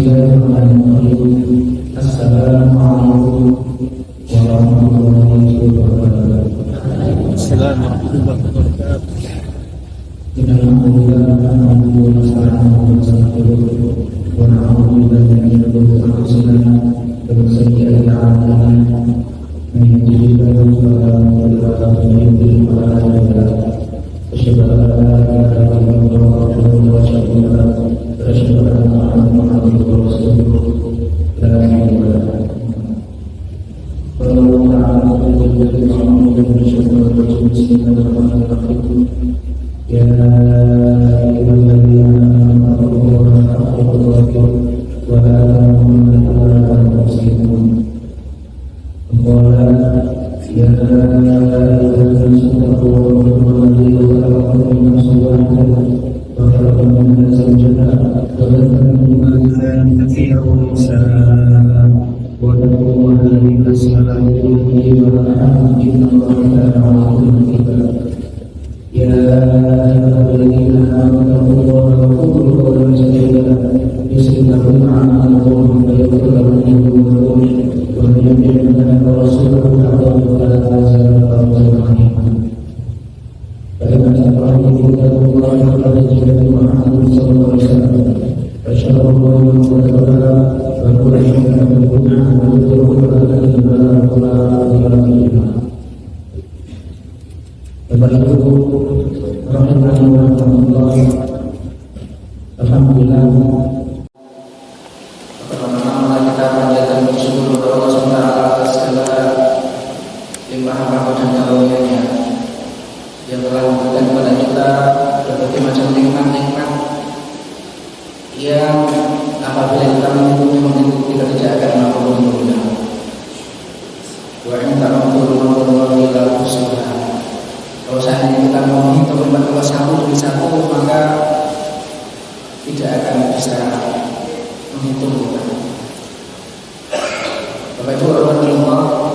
Bismillahirrahmanirrahim. Assalamualaikum warahmatullahi wabarakatuh. Assalamualaikum warahmatullahi wabarakatuh. Alhamdulillah, nahmaduhu wa nasta'inuhu wa na'udzu billahi min shururi anfusina wa min sayyi'ati a'malina. Man yahdihillahu fala mudilla lahu wa man yudlil fala hadiya lahu. Asyhadu an la ilaha illallah wahdahu la syarika lahu wa asyhadu anna Muhammadan rasulullah. La ilaha illallah. Bismillahirrahmanirrahim. Ya ayyuhalladzina amanu taqullaha haqqa tuqatih wa la tamutunna illa wa antum muslimun. Qala ya ayyuhalladzina amanu khalaqakum min nafsin wahidatin wa khalaqa minha zawjaha wa bassa minhuma rijalan katsiran wa nisaa wa taqullaha alladzi tasaaluna bihi wal arham inna Allaha kana 'alaykum raqiba. Ya ayyuhalladzina amanu qulu qawlan sadida yuslih lakum a'malakum wa yaghfir lakum dhunubakum wa man yuti' Allaha wa rasulahu faqad faza fawzan 'azima. Fa inna ashabahu kitabullah faqad ja'ala Muhammad sallallahu alaihi wasallam wa syarrul muhtadara wa kullu shay'in bid'ah wa kullu bid'atin dalalah. Bapak Ibu rahimahullah, alhamdulillah. Pertama-tama kita panjatkan bersyukur kepada Allah SWT atas segala limpahan rahmat dan karunia-Nya yang telah memberikan kepada kita berbagai macam nikmat-nikmat yang apabila kita mengikuti kita tidak akan mampu mengguna. Wa in ta'budu wa la tusyriku. Kalau seandainya kita mau menghitung nikmat Allah satu demi satu, maka tidak akan bisa menghitung. Bapak Ibu rahimahullah,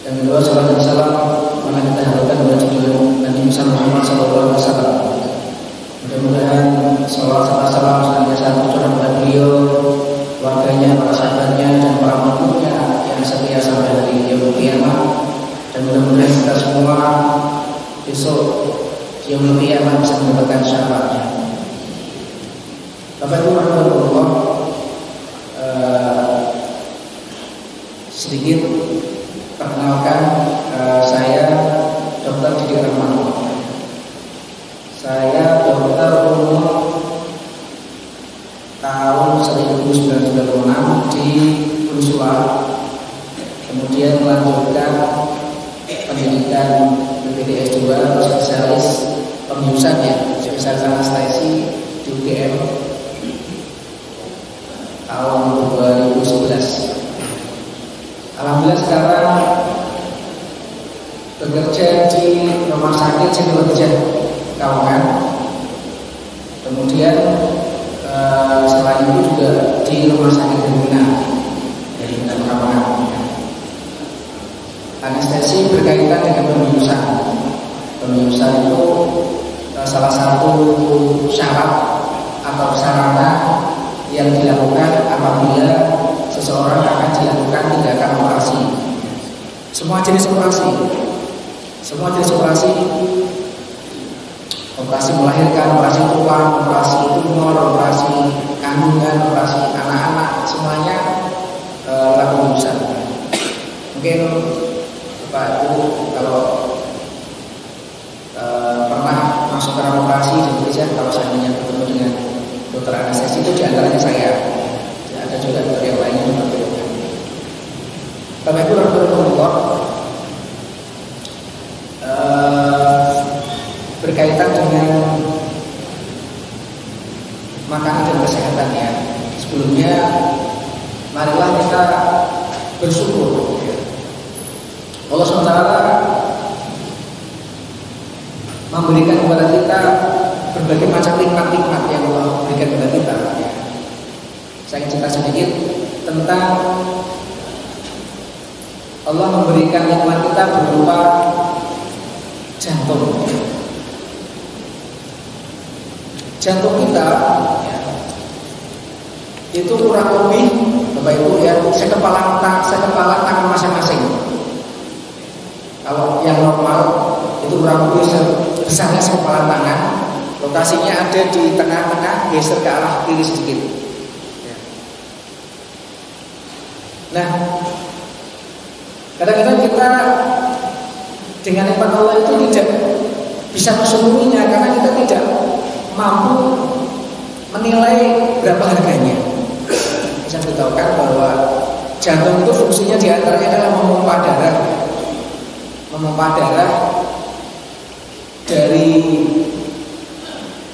yang kedua salam dan salam mana kita harapkan kepada junjungan Nabi Muhammad SAW. Mudah-mudahan salawat serta salam senantiasa tercurah kepada beliau, keluarganya, para sahabatnya, dan para makhluknya yang setia sampai hari yaumul qiyamah. Dan mudah-mudahan kita semua besok yaumul qiyamah bisa mendapatkan syafaatnya. Bapak Ibu rahimahullah, sedikit perkenalkan, saya Dr. Didi Rahman. Saya dokter umur tahun 1996 di Unsua, kemudian melanjutkan pendidikan PPD S2 atau spesialis pembiusan, ya, spesialis anestesi di UGM tahun 2011. Alhamdulillah sekarang bekerja di rumah sakit Sidoarjo Kawangan. Kemudian selain itu juga di rumah sakit Hermina dari Kawangan. Anestesi berkaitan dengan pembiusan. Pembiusan itu salah satu syarat atau sarana yang dilakukan apabila seseorang akan dilakukan tindakan operasi. Semua jenis operasi, operasi melahirkan, operasi tulang, operasi tumor, operasi kandungan, operasi anak-anak, semuanya lakukan pembiusan. Mungkin Pak Ibu kalau pernah masuk ke operasi di Indonesia, kalau seandainya bertemu dengan dokter anestesi, itu diantaranya saya. Ada juga dokter yang lainnya juga bertemu. Bapak Ibu rahimahullah, berkaitan dengan makanan dan kesehatan, ya. Sebelumnya marilah kita bersyukur. Allah SWT memberikan kepada kita berbagai macam nikmat-nikmat yang Allah berikan kepada kita. Saya cerita sedikit tentang Allah memberikan nikmat kita berupa jantung. Jantung kita itu kurang lebih Bapak Ibu ya sekepala tangan masing-masing. Kalau yang normal itu kurang lebih besarnya sekepala tangan. Lokasinya ada di tengah-tengah, geser ke arah kiri sedikit. Nah, kadang-kadang kita dengan nikmat Allah itu tidak bisa mensyukurinya karena kita tidak mampu menilai berapa harganya. Bisa beritahukan bahwa jantung itu fungsinya diantaranya adalah memompa darah dari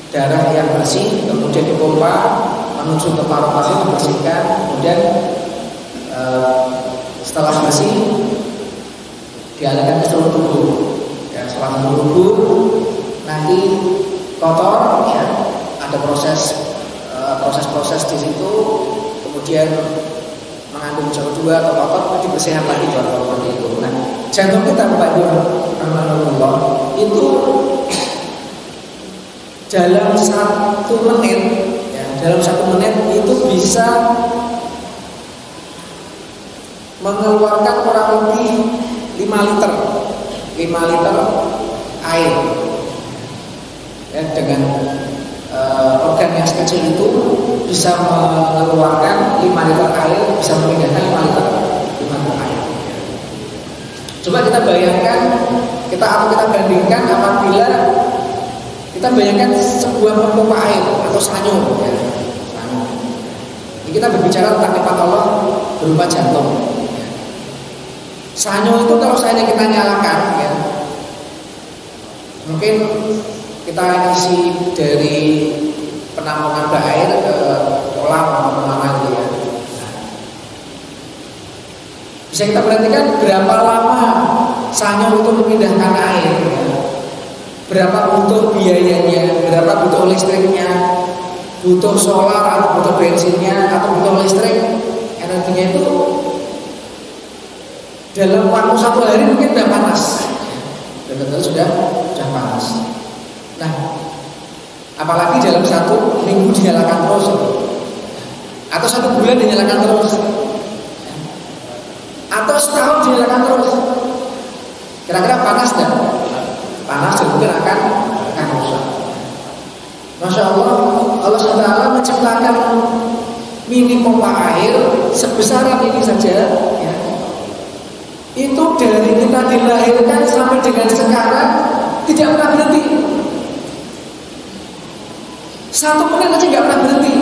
darah yang bersih, kemudian dipompa menuju ke paru-paru membersihkan, kemudian setelah bersih dialihkan ke seluruh tubuh. Ya, setelah seluruh tubuh nanti kotor, ya, ada proses di situ, kemudian mengandung CO2 atau kotor, dibersihkan lagi kotor itu. Nah, jantung kita Bapak Ibu rahimahullah itu dalam 1 menit, ya, dalam 1 menit itu bisa mengeluarkan kurang lebih 5 liter air, ya, dengan organ yang sekecil itu bisa mengeluarkan 5 liter air, bisa memindahkan 5 liter air. Coba kita bayangkan, kita bandingkan apabila kita bayangkan sebuah pompa air atau sanyo, ya, sanyo. Ini kita berbicara tentang nikmat Allah berupa jantung. Sanyo itu kalau seandainya kita nyalakan, ya, mungkin kita isi dari penampungan air ke kolam atau kemana gitu ya. Bisa kita perhatikan berapa lama sanyo itu memindahkan air, ya. Berapa butuh biayanya, berapa butuh listriknya, butuh solar atau butuh bensinnya atau butuh listrik, energinya itu dalam waktu 1 hari mungkin sudah panas, betul-betul sudah panas. Nah, apalagi dalam 1 minggu dinyalakan terus, atau 1 bulan dinyalakan terus, atau setahun dinyalakan terus, kira-kira panas dan panas dan mungkin akan rusak. Masya Allah, Allah SWT menciptakan mini pompa air sebesar ini saja, ya. Itu dari kita dilahirkan sampai dengan sekarang tidak pernah berhenti. 1 menit aja nggak pernah berhenti.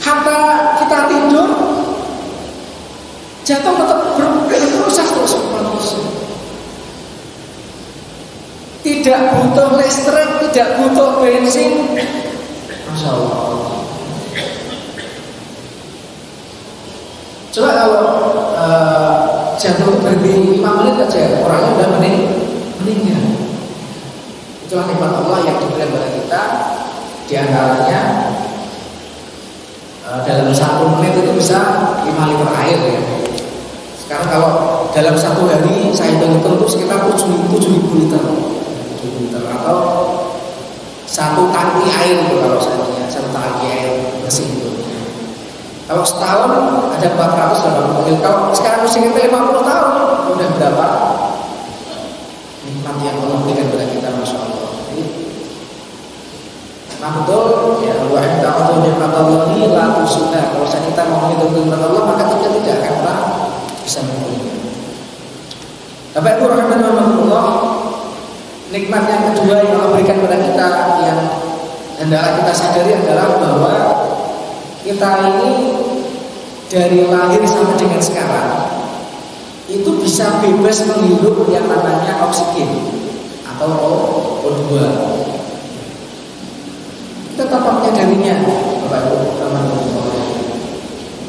Hatta kita tidur, jantung tetap berproses terus. Tidak butuh listrik, tidak butuh bensin. Masya Allah. Coba kalau jantung berhenti 5 menit aja, orangnya udah meninggal. Itulah nikmat Allah yang diberikan kepada kita. Di antaranya dalam 1 menit itu bisa 5 liter air, ya. Sekarang kalau dalam 1 hari saya hitung itu sekitar 7.000 liter atau 1 tangki air itu kalau saya lihat, 1 tangki air bersih itu. Kalau setahun ada 480 mil. Kalau sekarang usia kita 50 tahun, udah berapa nikmat yang Allah berikan kepada kita, Masya Allah. Jadi, betul, ya, wa ta'ala nikmat Allah ini la tusuha. Kalau kita mau menghitung nikmat Allah, maka kita tidak akan pernah bisa menghitungnya. Bapak Ibu rahimahullah, nikmat yang kedua yang Allah berikan kepada kita yang hendaklah kita sadari adalah bahwa kita ini dari lahir sampai dengan sekarang itu bisa bebas menghirup yang namanya oksigen atau O2. Kita tanpa menyadarinya, Bapak Ibu teman-teman.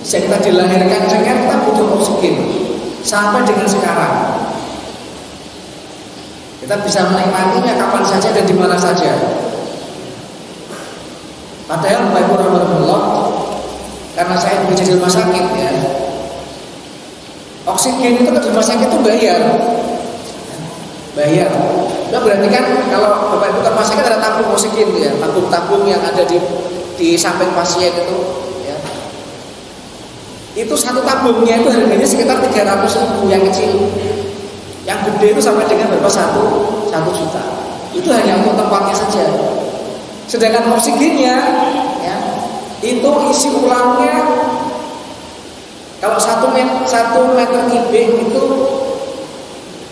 Sejak kita dilahirkan saja kita butuh oksigen sampai dengan sekarang. Kita bisa menikmatinya kapan saja dan di mana saja. Padahal Bapak Ibu rahimahullah, karena saya bekerja di rumah sakit, ya, oksigen itu di rumah sakit itu bayar. Nah, berarti kan kalau Bapak Ibu rumah sakit ada tabung oksigen, ya, tabung-tabung yang ada di samping pasien itu, ya. Itu satu tabungnya itu harganya sekitar 300.000 yang kecil. Yang gede itu sampai dengan berapa? 1 juta. Itu hanya untuk tempatnya saja. Sedangkan oksigennya ya, itu isi ulangnya kalau 1 meter kubik itu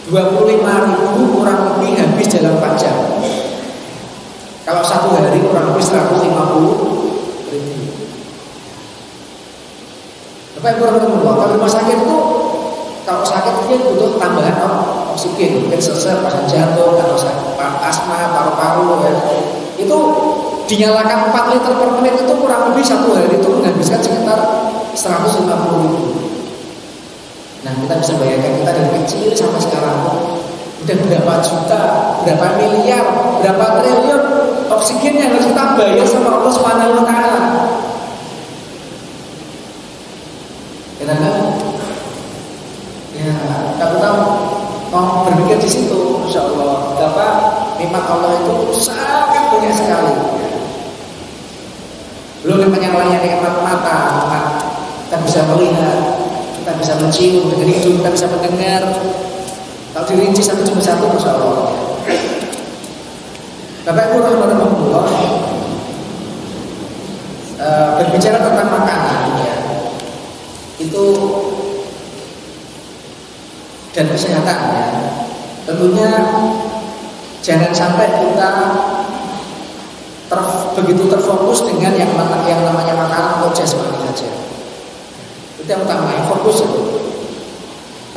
25.000 kurang lebih habis dalam 4 jam. Kalau 1 hari kurang lebih 150.000. Bapak Ibu Rahmatullah, kalau rumah sakit itu kalau sakit dia butuh tambahan oksigen, mungkin sesak, pasang jantung, atau asma, paru-paru ya. Itu dinyalakan 4 liter per menit itu kurang lebih 1 hari itu menghabiskan sekitar 150.000. Nah kita bisa bayangkan kita dari kecil sampai sekarang udah berapa juta, berapa miliar, berapa triliun oksigen yang harus kita bayar sama Allah Subhanahu wa taala. Kadang-kadang ya kita mau berpikir di situ, insya Allah betapa nikmat Allah itu sangat banyak sekali. Belum yang lainnya nikmat mata, kita bisa melihat, kita bisa mencium dengan hidung, kita bisa mendengar. Kalau dirinci satu demi satu, insya Allah. Bapak Ibu Rahmatullah, berbicara tentang makanan ya, itu dan kesehatan ya, tentunya jangan sampai kita begitu terfokus dengan yang namanya makanan atau jasmani saja. Itu yang utama, yang fokus itu.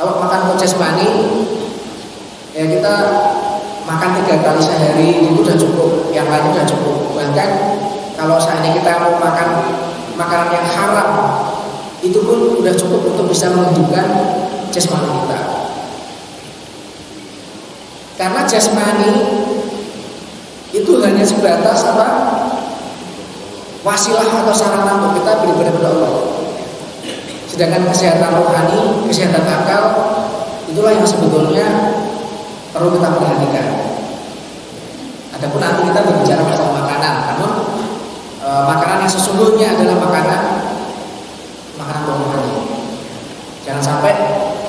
Kalau makan atau jasmani ya kita makan 3 kali sehari itu udah cukup, yang lain udah cukup. Bahkan kalau seandainya kita mau makan makanan yang haram, itu pun udah cukup untuk bisa menghidupkan jasmani kita. Karena jasmani itu hanya sebatas apa? Wasilah atau sarana untuk kita beribadah kepada Allah. Sedangkan kesehatan rohani, kesehatan akal, itulah yang sebetulnya perlu kita perhatikan. Adapun nanti kita berbicara masalah makanan, namun makanan yang sesungguhnya adalah makanan rohani. Jangan sampai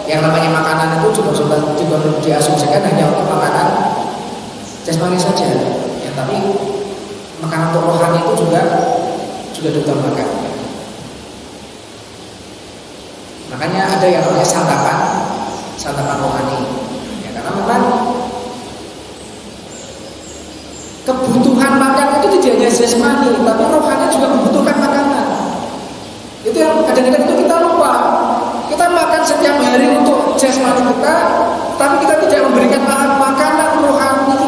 yang namanya makanan itu juga diasumsikan hanya untuk makanan jasmani saja. Ya, tapi makanan untuk rohani itu juga diutamakan. Makanya ada yang namanya santapan rohani. Ya, karena memang kebutuhan makan itu tidak hanya jasmani, tapi rohani juga membutuhkan makanan. Itu yang kadang-kadang itu kita lupa. Kita makan setiap hari untuk jasmani kita, tapi kita tidak memberikan makanan rohani kita.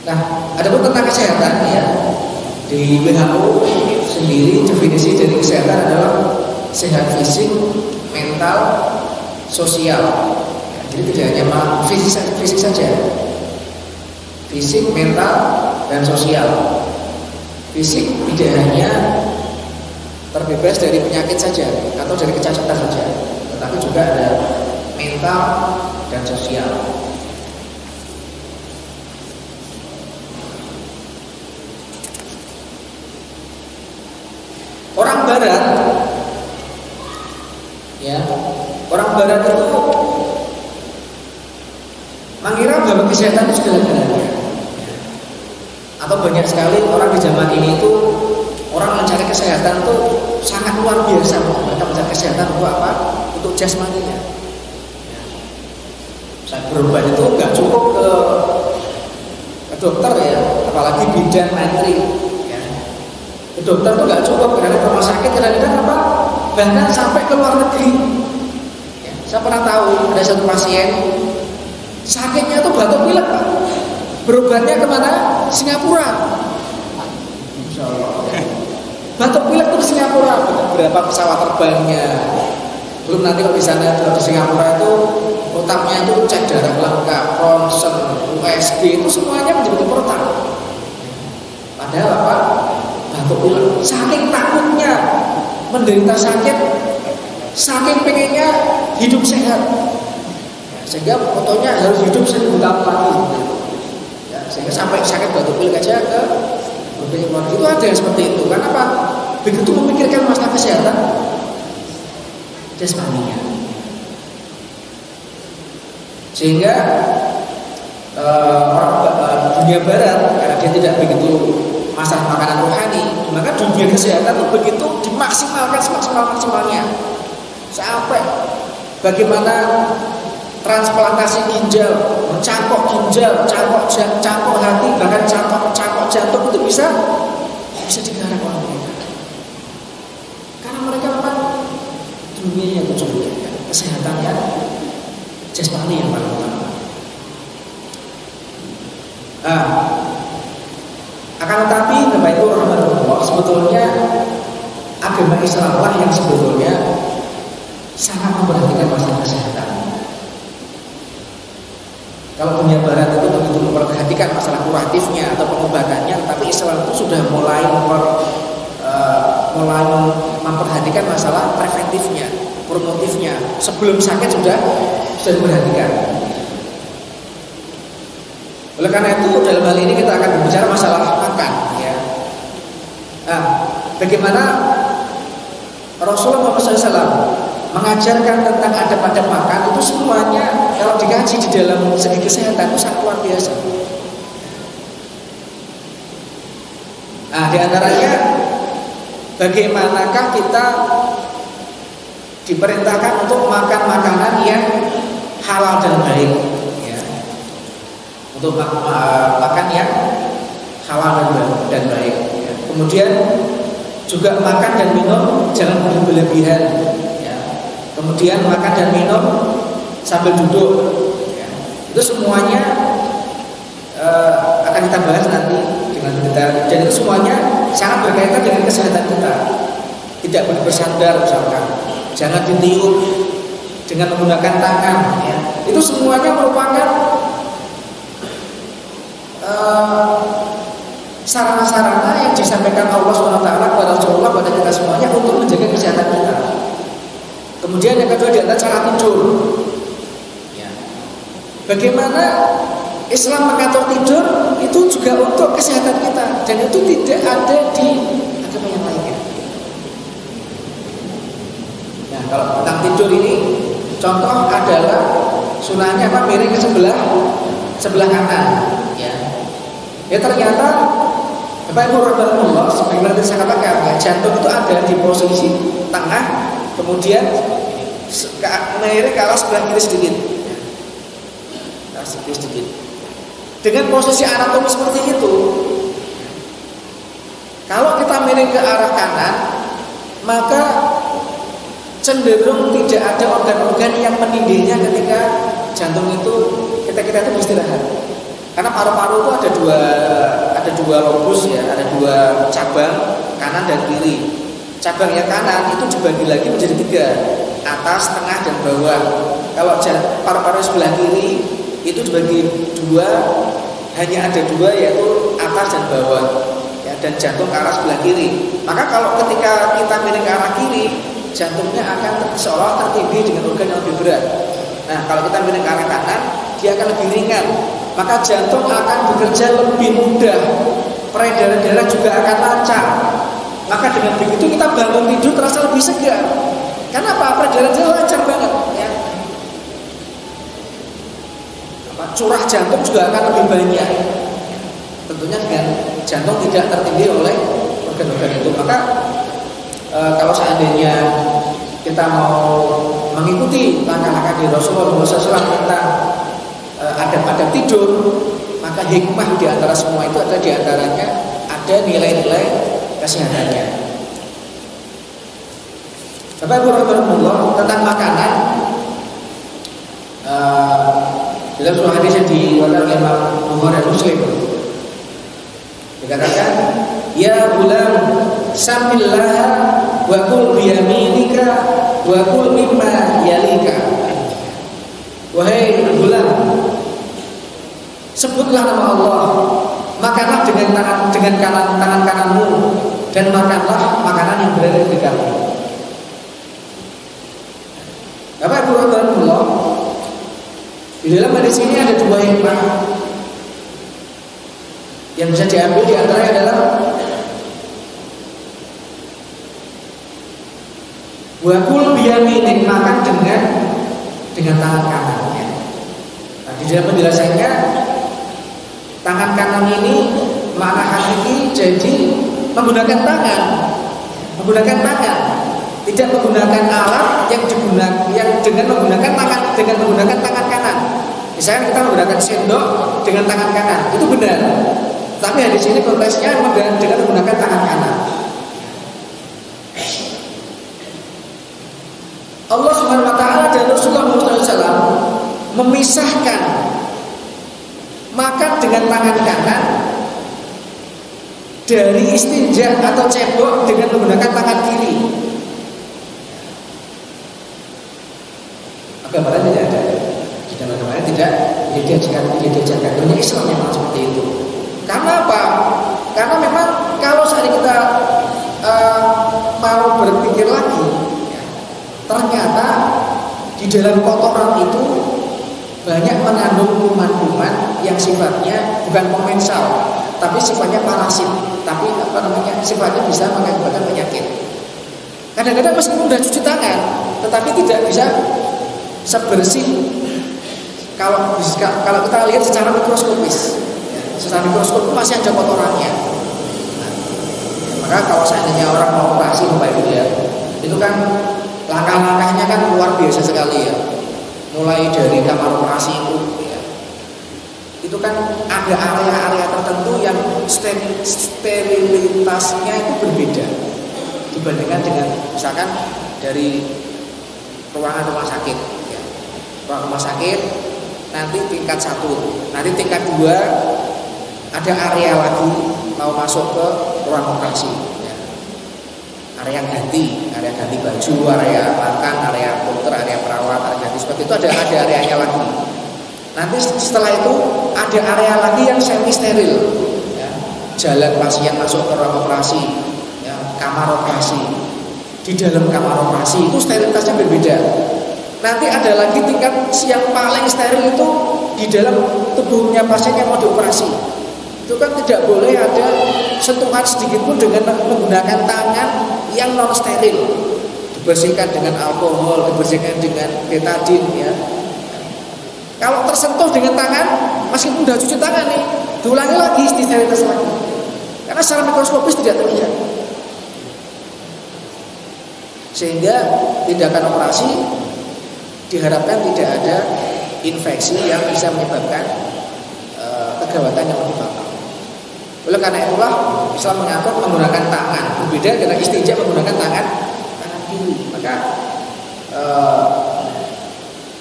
Nah, ada pun tentang kesehatan ya. Di WHO sendiri definisi dari kesehatan adalah sehat fisik, mental, sosial. Ya, jadi tidak hanya fisik saja. Fisik, mental, dan sosial. Fisik tidak hanya terbebas dari penyakit saja atau dari kecacatan saja, tetapi juga ada mental dan sosial. Orang Barat, ya, orang Barat itu mengira bahwa kesehatan itu segala-galanya. Atau banyak sekali orang di zaman ini itu orang mencari kesehatan itu sangat luar biasa. Mereka mencari kesehatan untuk apa? Untuk jasmaninya. Saya berobat itu nggak cukup ke dokter ya, apalagi bidan mantri. Ke dokter itu nggak cukup, karena rumah sakit kadang-kadang apa? Bahkan sampai ke luar negeri. Ya, saya pernah tahu ada satu pasien sakitnya itu batuk pilek, Pak. Berobatnya kemana? Singapura. Insya Allah. Batuk pilek itu di Singapura. Berapa pesawat terbangnya? Belum nanti kalau di sana, kalau di Singapura itu otaknya itu cek darah lengkap, ronsen, USG itu semuanya menjadi otak. Padahal apa? Batuk pilek. Saking takutnya menderita sakit, saking pengennya hidup sehat, sehingga fotonya harus hidup 1000 tahun lagi. Ya, sehingga sampai sakit batuk pilek aja ke berpikir itu ada yang seperti itu. Kenapa? Begitu memikirkan masalah kesehatan jasmaninya, sehingga orang dunia barat karena dia tidak begitu masalah makanan rohani, maka dunia kesehatan itu begitu dimaksimalkan semaksimal-maksimalnya sampai bagaimana transplantasi ginjal, mencangkok ginjal, cangkok hati, bahkan cangkok jantung itu bisa digarap oleh mereka. Karena mereka memang dunia yang tujuannya kesehatannya jasmani yang paling utama. Akan tetapi Bapak Ibu rahmatullah, sebetulnya agama Islam lah yang sebetulnya sangat memperhatikan masalah kesehatan. Kalau dunia barat itu begitu memperhatikan masalah kuratifnya atau pengobatannya, tapi Islam itu sudah mulai memperhatikan masalah preventifnya, promotifnya. Sebelum sakit sudah diperhatikan. Oleh karena itu dalam hal ini kita akan berbicara masalah makan, ya. Bagaimana Rasulullah SAW mengajarkan tentang adab-adab makan itu semuanya kalau dikaji di dalam segi kesehatan itu sangat luar biasa. Di antaranya bagaimanakah kita diperintahkan untuk makan makanan yang halal dan baik, ya. Untuk makan yang halal dan baik, ya. Kemudian juga makan dan minum jangan berlebihan, ya. Kemudian makan dan minum sambil duduk, ya. Itu semuanya akan kita bahas nanti dengan kita. Dan itu semuanya sangat berkaitan dengan kesehatan kita. Tidak boleh bersandar misalkan, jangan ditiup dengan menggunakan tangan, ya. Itu semuanya merupakan sarana-sarana yang disampaikan Allah SWT kepada Rasulullah, pada kita semuanya untuk menjaga kesehatan kita. Kemudian yang kedua di antara cara tidur, ya. Bagaimana Islam mengatur tidur itu juga untuk kesehatan kita, dan itu tidak ada di agama yang lainnya. Nah, kalau tentang tidur ini, contoh adalah sunahnya apa, miring ke sebelah kanan, ya. Ya ternyata Bapak Ibu rahmatullah, sebagaimana tadi saya katakan, ya, jantung itu ada di posisi tengah, kemudian miring ke arah sebelah kiri sedikit, sedikit. Dengan posisi anatomi seperti itu, kalau kita miring ke arah kanan, maka cenderung tidak ada organ-organ yang menindihnya ketika jantung itu, kita itu beristirahat. Karena paru-paru itu ada dua lobus, ya, ada dua cabang, kanan dan kiri. Cabang yang kanan itu dibagi lagi menjadi 3, atas, tengah, dan bawah. Kalau paru-paru sebelah kiri itu dibagi 2, hanya ada 2, yaitu atas dan bawah, ya, dan jantung ke arah sebelah kiri. Maka kalau ketika kita miring ke arah kiri, jantungnya akan seolah tertindih dengan organ yang lebih berat. Nah, kalau kita miring ke arah kanan, dia akan lebih ringan. Maka jantung akan bekerja lebih mudah, peredaran darah juga akan lancar. Maka dengan begitu kita bangun tidur terasa lebih segar. Karena apa? Peredaran darah lancar banget, ya. Curah jantung juga akan lebih banyak. Tentunya dengan jantung tidak tertindih oleh organ-organ itu. Maka kalau seandainya kita mau mengikuti langkah-langkah dari Rasulullah SAW tentang adab-adab tidur, maka hikmah di antara semua itu ada, di antaranya ada nilai-nilai kesehatannya. Bapak Ibu rahmatullah, tentang makanan, dalam sebuah hadis yang diriwayatkan Imam Bukhari dan Muslim dikatakan, ya gulam samillaha wa kul biyaminika wa kul mimma yalika. Wahai gulam, sebutlah nama Allah, makanlah dengan tangan kananmu, dan makanlah makanan yang berada di dekatmu. Bapak Ibu rahmatullah, di dalam hadis ini ada 2 hikmah. Yang bisa diambil di antaranya adalah wakul biyaminik, makan dengan tangan kanannya. Nah, di dalam penjelasannya tangan kanan ini makna hakiki jadi menggunakan tangan, tidak menggunakan alat yang dengan menggunakan tangan kanan. Misalnya kita menggunakan sendok dengan tangan kanan, itu benar. Tapi di sini konteksnya dengan menggunakan tangan kanan. Allah Subhanahu wa taala dan Rasulullah SAW memisahkan makan dengan tangan kanan dari istinja atau cebok dengan menggunakan tangan kiri. Gambaran tidak ada. Di dalam gambaran tidak diajarkan. Dunia Islam memang seperti itu. Karena apa? Karena memang kalau saat kita mau berpikir lagi, ya, ternyata di dalam kotoran itu banyak mengandung kuman-kuman yang sifatnya bukan komensal, tapi sifatnya parasit. Tapi sifatnya bisa mengakibatkan penyakit. Kadang-kadang meskipun sudah cuci tangan, tetapi tidak bisa sebersih kalau kita lihat secara mikroskopis, ya, secara mikroskop masih ada kotorannya. Nah, maka kalau seandainya orang mau operasi Bapak Ibu ya, itu kan langkah-langkahnya kan luar biasa sekali ya. Mulai dari kamar operasi itu kan ada area-area tertentu yang sterilitasnya itu berbeda dibandingkan dengan misalkan dari ruangan rumah sakit. Ruang rumah sakit nanti tingkat 1, nanti tingkat 2 ada area lagi mau masuk ke ruang operasi, ya. area ganti baju, area makan, area dokter, area perawat, area ganti seperti itu ada areanya lagi. Nanti setelah itu ada area lagi yang semi steril, ya. Jalan pasien masuk ke ruang operasi, ya. Kamar operasi. Di dalam kamar operasi itu sterilitasnya berbeda. Nanti ada lagi tingkat yang paling steril itu di dalam tubuhnya pasien yang mau dioperasi. Itu kan tidak boleh ada sentuhan sedikit pun dengan menggunakan tangan yang non steril. Dibersihkan dengan alkohol, dibersihkan dengan betadine, ya. Kalau tersentuh dengan tangan, meskipun sudah cuci tangan nih, diulangi lagi sterilitas lagi. Karena secara mikroskopis tidak terlihat. Sehingga tindakan operasi diharapkan tidak ada infeksi yang bisa menyebabkan kegawatan yang lebih fatal. Oleh karena itulah Islam mengatur menggunakan tangan, berbeda dengan istinja menggunakan tangan kiri. Maka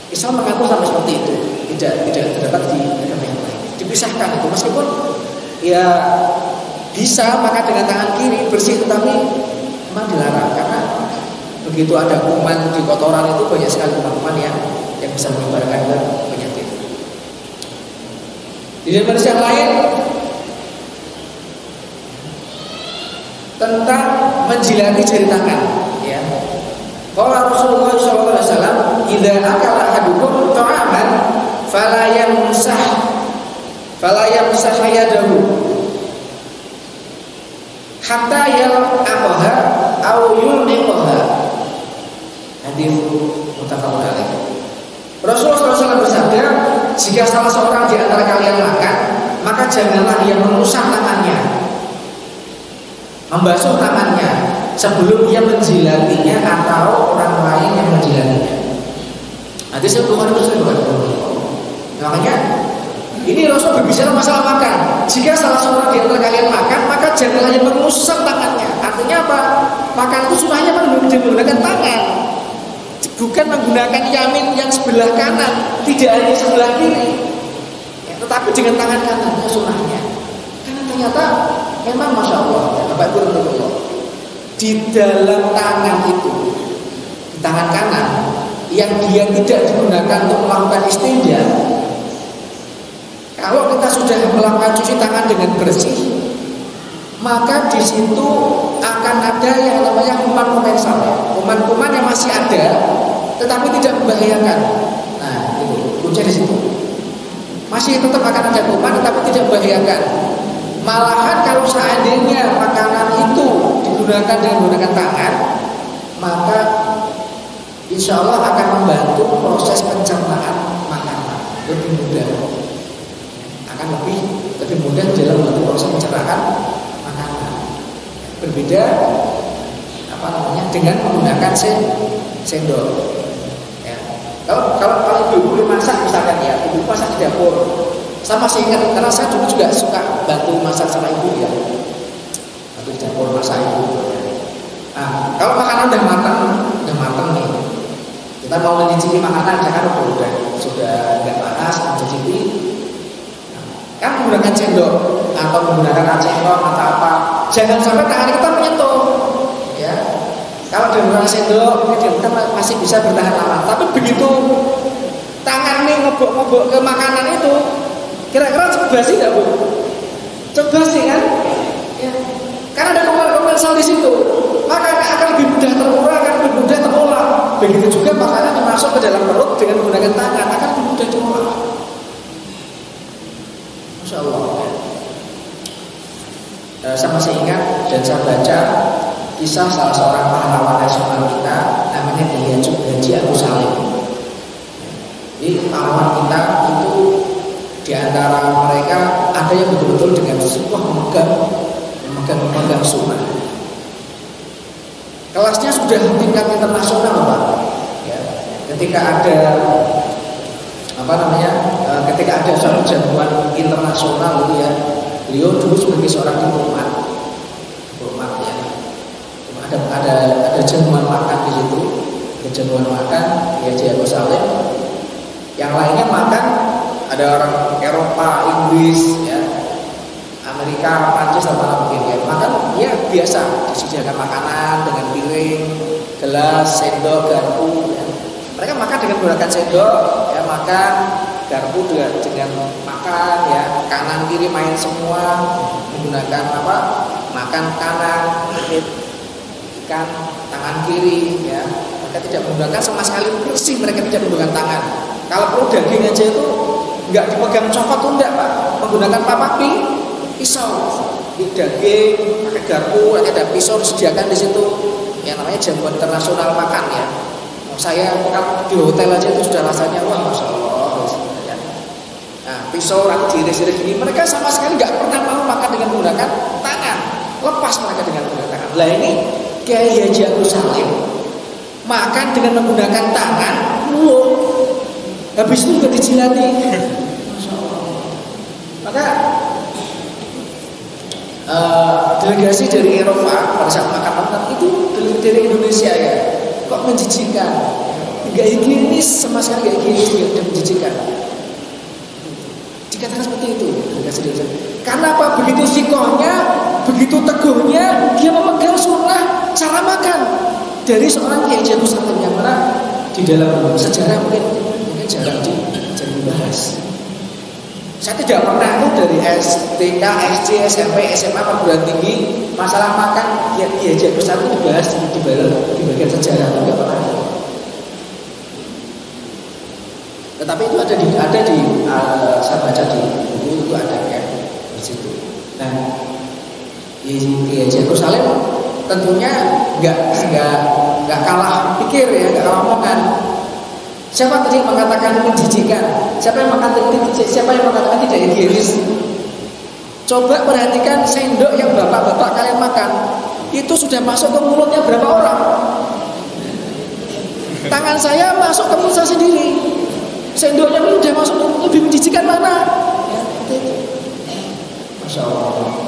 Islam mengatur sampai seperti itu, tidak terdapat di agama yang lain. Dipisahkan itu, meskipun ya bisa makan dengan tangan kiri bersih, tetapi memang dilarang karena begitu ada kuman di kotoran itu banyak sekali kuman-kuman yang bisa menyebarkan penyakit. Di dalam hadis yang lain tentang menjilati jari tangan, ya. Qala Rasulullah sallallahu alaihi wasallam, "Idza akala ahadukum ta'aman fala yamsah yadahu hatta yalqaha aw yulqiha." Hadis muttafaqun alaih. Rasulullah SAW bersabda, jika salah seorang di antara kalian makan, maka janganlah ia mengusap tangannya, membasuh tangannya sebelum ia menjilatinya atau orang lain yang menjilatinya. Hadis yang bukan Muslim, makanya ini Rasul berbicara masalah makan. Jika salah seorang di antara kalian makan, maka janganlah ia mengusap tangannya. Artinya apa? Makan itu sunahnya menggunakan tangan, bukan menggunakan yamin yang sebelah kanan, tidak hanya sebelah kiri, ya, tetapi dengan tangan kanan sunahnya. Karena ternyata memang masya Allah, ya, Bapak Ibu Allah, di dalam tangan itu, di tangan kanan yang dia tidak digunakan untuk melakukan istinja, kalau kita sudah melakukan cuci tangan dengan bersih, maka di situ akan ada yang namanya kuman komensal, kuman-kuman yang masih ada tetapi tidak membahayakan. Nah, itu kunci di situ. Masih tetap akan ada kuman tetapi tidak membahayakan. Malahan kalau seandainya makanan itu digunakan dengan menggunakan tangan, maka insya Allah akan membantu proses pencernaan makanan lebih mudah, akan lebih mudah dalam membantu proses pencernaan makanan. Berbeda dengan menggunakan sendok. Ya. Kalau ibu masak misalkan ya, ibu masak di dapur. Saya masih ingat karena saya dulu juga suka bantu masak sama ibu ya. Bantu di dapur masak ibu. Nah, kalau makanan udah matang nih. Kita mau mencicipi makanan, misalkan sudah nggak panas, mencicipi. Kan menggunakan sendok atau menggunakan sendok atau apa. Jangan sampai tangan kita menyentuh. Ya. Kalau dengan sendok, kita masih bisa bertahan lama. Tapi begitu tangan nih ngobok-ngobok ke makanan itu, kira-kira coba sih nggak Bu? Coba sih kan? Ya. Karena ada komensal di situ, maka akan lebih mudah terurai, akan lebih mudah terolah. Begitu juga makanan yang masuk ke dalam perut dengan menggunakan tangan akan lebih mudah diolah. Masya Allah. Saya masih ingat dan saya baca kisah salah seorang pahlawan nasional kita, namanya Haji Agus Salim. Jadi pahlawan kita itu diantara mereka ada yang betul-betul dengan sebuah memegang sunnah. Kelasnya sudah tingkat internasional, Pak. Ya. Ketika ada ketika ada suatu jamuan internasional gitu ya, beliau dulu sebagai seorang diplomat ya. Ada jamuan makan di situ, jamuan makan ya Haji Agus Salim. Yang lainnya makan ada orang Eropa, Inggris, ya, Amerika, Prancis, apa mungkin ya. Makan ya biasa, disediakan makanan dengan piring, gelas, sendok, garpu. Ya. Mereka makan dengan menggunakan sendok, ya makan, garpu juga dengan makan, ya kanan kiri main semua menggunakan makan kanan, ikan tangan kiri, ya. Mereka tidak menggunakan sama sekali bersih, mereka tidak menggunakan tangan. Kalau perlu daging aja itu nggak dipegang copot tuh enggak Pak, menggunakan pisau, di daging pakai garpu, ada pisau disediakan di situ, yang namanya jamuan internasional makan ya. Saya kalau di hotel aja itu sudah rasanya wah Masya Allah. Nah, pisau atau diiris-iris ini mereka sama sekali nggak pernah mau makan dengan menggunakan tangan, lepas mereka dengan menggunakan tangan. Lah ini Kiai Haji Agus Salim makan dengan menggunakan tangan, habis itu juga dijilati. Masya Allah. Maka delegasi dari Eropa pada saat makan itu dari Indonesia ya, kok menjijikan, nggak higienis sama sekali, nggak higienis dan menjijikan. Dikatakan seperti itu delegasi dari sana. Karena apa? Begitu sikohnya, begitu teguhnya dia memegang sunnah cara makan dari seorang Kiai Haji Agus Salim yang mana di dalam sejarah mungkin jarang dibahas. Saya tidak pernah itu dari STK, SD, SMP, SMA, perguruan tinggi masalah makan Kiai Haji Agus Salim dibahas di bagian sejarah, tidak pernah. Tetapi itu ada di saya baca di buku itu ada ya di situ. Nah, Kiai Haji Agus Salim tentunya nggak kalah pikir ya, nggak kalah omongan. Siapa tadi mengatakan menjijikan? Siapa yang mengatakan tidak higienis? Coba perhatikan sendok yang bapak-bapak kalian makan, itu sudah masuk ke mulutnya berapa orang? Tangan saya masuk ke mulut saya sendiri. Sendoknya ini sudah masuk, lebih menjijikan mana? Ya, itu. Masya Allah,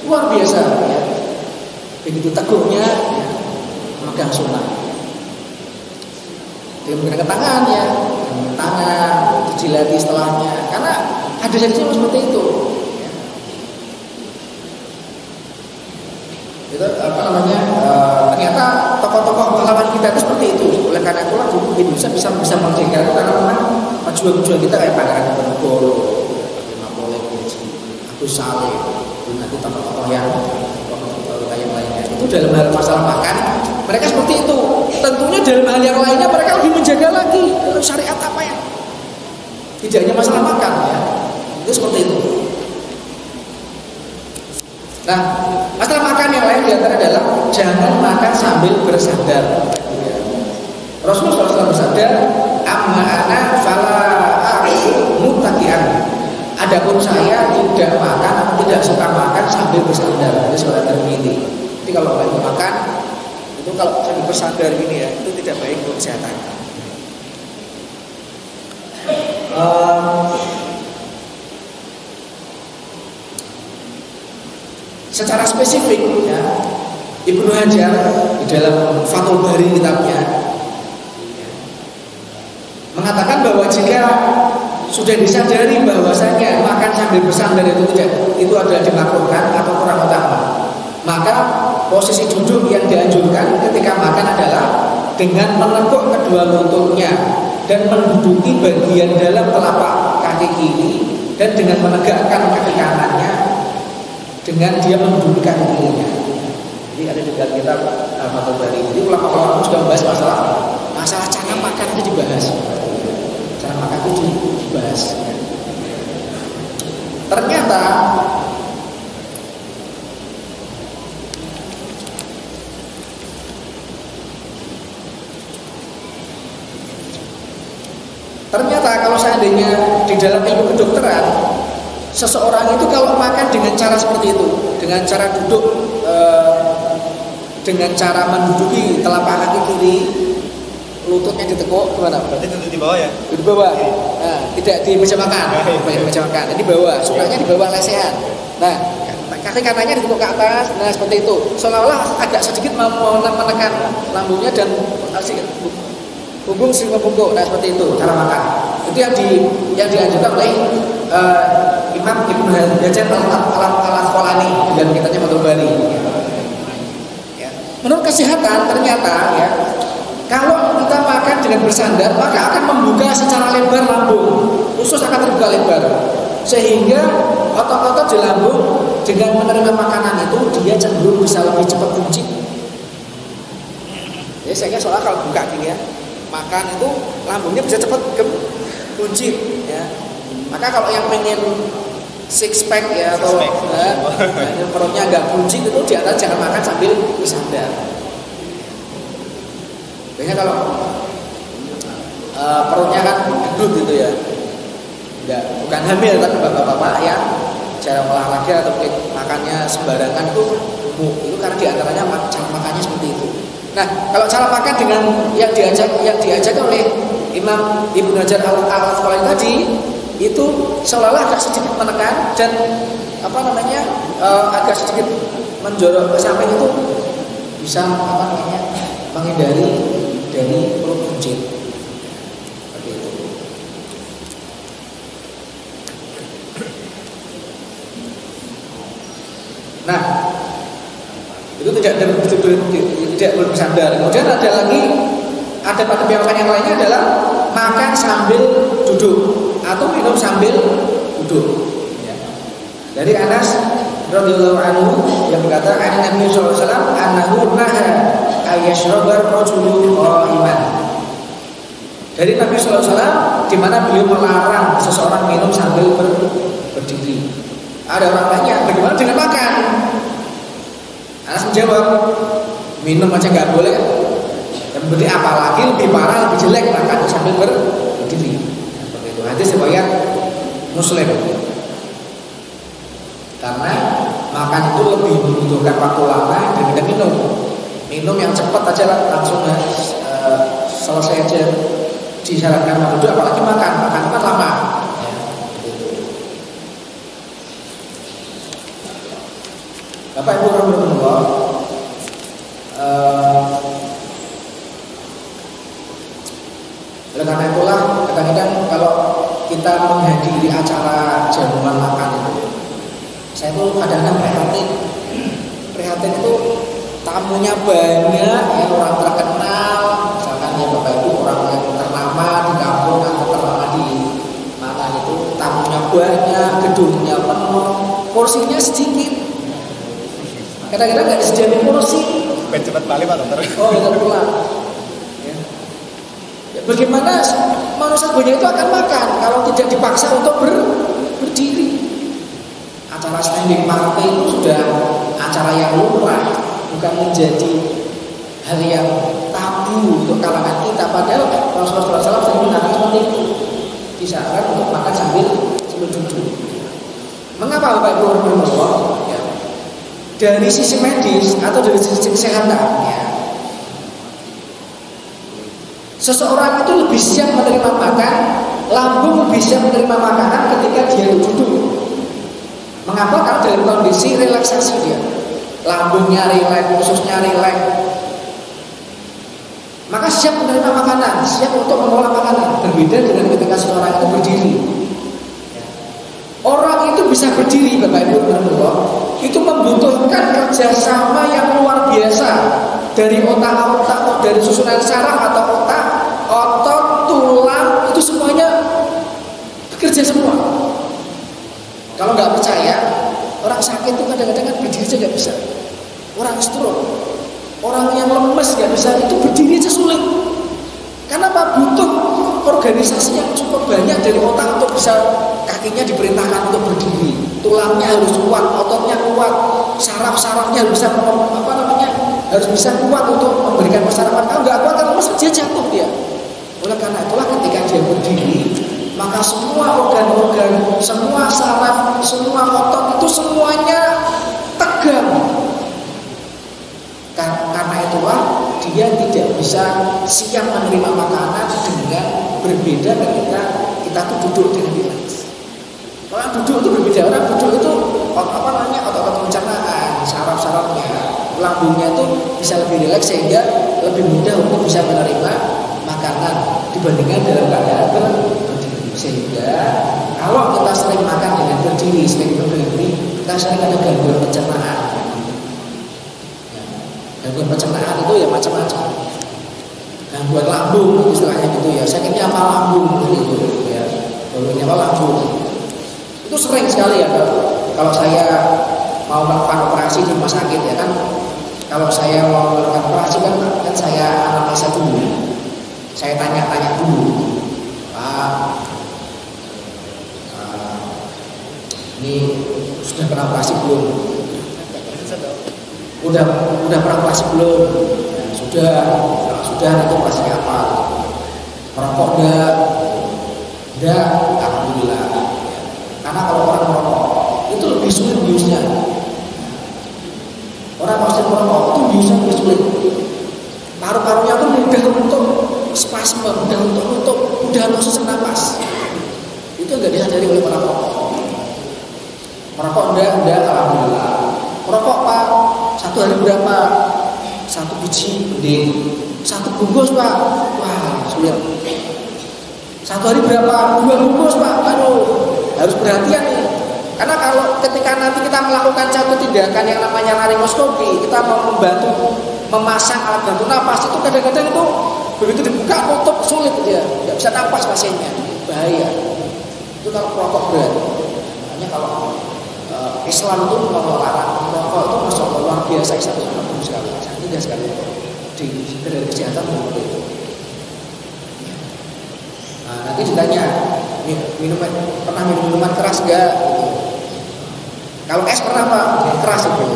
luar biasa ya. Begitu teguhnya ya, memegang sunnah. Dia menggunakan tangan ya, tangan dijilati setelahnya, karena ada hadisnya seperti itu. Ya. Itu ternyata tokoh-tokoh pahlawan kita itu seperti itu. Oleh karena itulah dulu Indonesia bisa merdeka itu karena memang pejuang-pejuang kita kayak Pangeran Diponegoro, Mapolek, Agus Salim, nanti tokoh-tokoh yang lainnya. Itu dalam hal masalah makan, mereka seperti itu. Tentunya dalam hal yang lainnya mereka lebih menjaga lagi syariat apa ya. Tidak hanya masalah makan ya. Itu seperti itu. Nah, masalah makan yang lain diantara adalah jangan makan sambil bersandar. Rasulullah SAW bersabda, "Amma ana fala aku muttaqian." Adapun saya tidak makan atau tidak suka makan sambil bersandar. Itu suara terpilih. Jadi kalau lagi makan itu kalau sambil bersandar gini ya, itu tidak baik untuk kesehatan. Secara spesifik ya, Ibnu Hajar di dalam Fathul Bari kitabnya mengatakan bahwa jika sudah disadari bahwasanya makan sambil bersandar itu adalah dimakruhkan atau kurang utama, maka posisi duduk yang dianjurkan ketika makan adalah dengan menekuk kedua lututnya dan menduduki bagian dalam telapak kaki kiri dan dengan menegakkan kaki kanannya dengan dia menduduki kaki kirinya. Jadi ada di dalam kitab Fathul Bari. Jadi ulama-ulama juga membahas masalah cara makan itu dibahas. Cara makan itu dibahas. Ternyata kalau seandainya di dalam ilmu kedokteran seseorang itu kalau makan dengan cara seperti itu, dengan cara duduk, dengan cara menduduki telapak kaki kiri, lututnya ditekuk, gimana? Berarti duduk di bawah ya? Di bawah. Nah, tidak di meja makan, di meja makan. Jadi di bawah, sukanya di bawah lesehan. Nah, kaki kanannya ditekuk ke atas, nah seperti itu. Seolah-olah agak sedikit menekan lambungnya dan punggung sering membungkuk. Nah, seperti itu cara makan. Itu yang dianjurkan oleh Imam Ibnu Hajar al-Asqalani dalam kitabnya Fathul Bari. Ya. Menurut kesehatan ternyata ya, kalau kita makan dengan bersandar maka akan membuka secara lebar lambung, usus akan terbuka lebar, sehingga otot-otot di lambung dengan menerima makanan itu dia cenderung bisa lebih cepat buncit. Jadi saya soal kalau buka gini ya, makan itu lambungnya bisa cepat buncit ya. Maka kalau yang pengen six pack ya atau perutnya agak buncit itu di atas jangan makan sambil bersandar. Biasanya kalau perutnya kan gendut gitu ya, bukan hamil tapi bapak-bapak yang jarang olahraga atau mungkin makannya sembarangan itu karena diantaranya cara makannya seperti itu. Nah, kalau cara makan dengan yang diajak oleh Imam Ibnu Hajar al-Asqalani tadi itu seolah-olah agak sedikit menekan dan agak sedikit menjorok ke samping itu bisa menghindari dari perut buncit. Seperti itu. Nah, itu tidak boleh bersandar. Kemudian ada pada makan yang lainnya adalah makan sambil duduk atau minum sambil duduk. Ya. Dari Anas radhiyallahu anhu yang berkata, Nabi sallallahu alaihi wasallam annahu naha ayyashrabar rajulu qa'iman. Dari Nabi sallallahu alaihi wasallam di mana beliau melarang seseorang minum sambil berdiri. Ada orang tanya, bagaimana dengan makan? Anas menjawab, minum aja nggak boleh. Yang berarti apalagi lebih parah, lebih jelek makan sambil berdiri. Seperti itu. Hadis riwayat Muslim. Karena makan itu lebih membutuhkan waktu lama daripada minum. Minum yang cepat aja langsung selesai aja disyaratkan mau duduk, apalagi makan kan lama. Bapak Ibu rahimahullah, oleh karena itulah kadang-kadang kalau kita menghadiri acara jamuan makan itu, saya tuh kadang-kadang prihatin itu tamunya banyak ya, orang terkenal, misalkan ya Bapak Ibu orang yang ternama di kampung atau ternama di mana itu, tamunya banyak, gedungnya penuh, porsinya sedikit. Kadang-kadang nggak disediain porsi. Cepat balik Pak Dokter. Oh, ya pulang. Ya. Bagaimana manusia banyak itu akan makan kalau tidak dipaksa untuk berdiri? Acara standing party itu sudah acara yang lumrah, bukan menjadi hal yang tabu untuk kalangan kita. Padahal Rasulullah SAW sering mengatakan seperti itu, disarankan untuk makan sambil duduk. Mengapa Bapak Ibu Rasulullah? Ya. Dari sisi medis atau dari sisi kesehatan, ya, seseorang itu lebih siap menerima makan, lambung lebih siap menerima makanan ketika dia duduk. Mengapa? Karena dalam kondisi relaksasi dia, lambungnya rileks, ususnya rileks, maka siap menerima makanan, siap untuk mengolah makanan. Berbeda dengan ketika seseorang itu berdiri. Orang itu bisa berdiri, Bapak Ibu Rasulullah, itu membutuhkan kerjasama yang luar biasa dari otak-otak, dari susunan saraf atau otak, otot, tulang, itu semuanya bekerja semua. Kalau nggak percaya, orang sakit itu kadang-kadang kan berdiri aja nggak bisa. Orang stroke, orang yang lemes nggak bisa, itu berdiri aja sulit. Karena apa? Butuh organisasi yang cukup banyak dari otak untuk bisa, kakinya diperintahkan untuk berdiri, tulangnya harus kuat, ototnya kuat, saraf-sarafnya harus bisa harus bisa kuat untuk memberikan persarafan. Kalau nggak kuat kan lemes, dia jatuh dia. Oleh karena itulah ketika dia berdiri, maka semua organ-organ, semua saraf, semua otot itu semuanya tegang. Karena itulah dia tidak bisa siap menerima makanan dengan berbeda ketika kita tuh duduk dengan rileks. Orang duduk itu berbeda, orang duduk itu otot-otot pencernaan, saraf-sarafnya, lambungnya itu bisa lebih rileks sehingga lebih mudah untuk bisa menerima makanan dibandingkan dalam keadaan berdiri. Sehingga kalau kita sering makan dengan berdiri, sering berdiri, kita sering ada gangguan pencernaan. Gangguan pencernaan itu ya macam-macam. Gangguan lambung istilahnya gitu ya. Sakitnya apa lambung gitu ya. Gangguannya apa lambung. Itu sering sekali ya kalau saya mau melakukan operasi di rumah sakit ya kan. Kalau saya mau melakukan operasi kan saya analisa dulu. Saya tanya-tanya dulu. Ini sudah pernah operasi belum? Udah pernah operasi belum? Ya, sudah. Kalau sudah nanti operasinya apa? Merokok enggak? Alhamdulillah. Karena kalau orang merokok itu lebih sulit biusnya. Orang pasti merokok itu biusnya lebih sulit. Paru-parunya itu mudah untuk spasme, mudah untuk mudah untuk sesak napas. Itu enggak disadari oleh para perokok. Merokok enggak, alhamdulillah. Merokok Pak, 1 hari berapa? 1 biji, mending. 1 bungkus Pak, wah sulit. 1 hari berapa? 2 bungkus Pak, aduh harus perhatian nih. Karena kalau ketika nanti kita melakukan satu tindakan yang namanya laringoskopi, kita mau membantu memasang alat bantu napas, itu kadang-kadang itu begitu dibuka tutup sulit dia, nggak bisa napas pasiennya, bahaya. Itu kalau perokok berat. Makanya kalau Islam itu melarang merokok itu masya Allah luar biasa. Islam itu sangat bagus sekali, sangat indah sekali di dari kesehatan begitu. Nah, nanti ditanya pernah minum minuman keras enggak? Kalau es pernah Pak, keras itu.